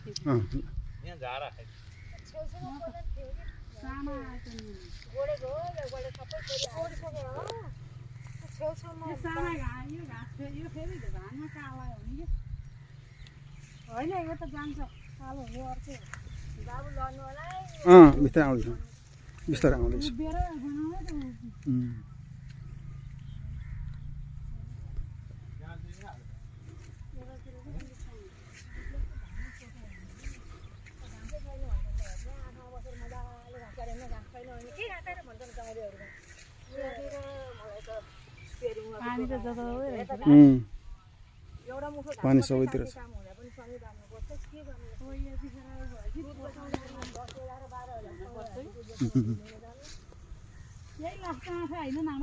यहाँ झारा खाइ बिस्तारै आउँदैछ बिस्तारै आउँदैछ पानी सबैतिर छ यही लास्ट हैन नाम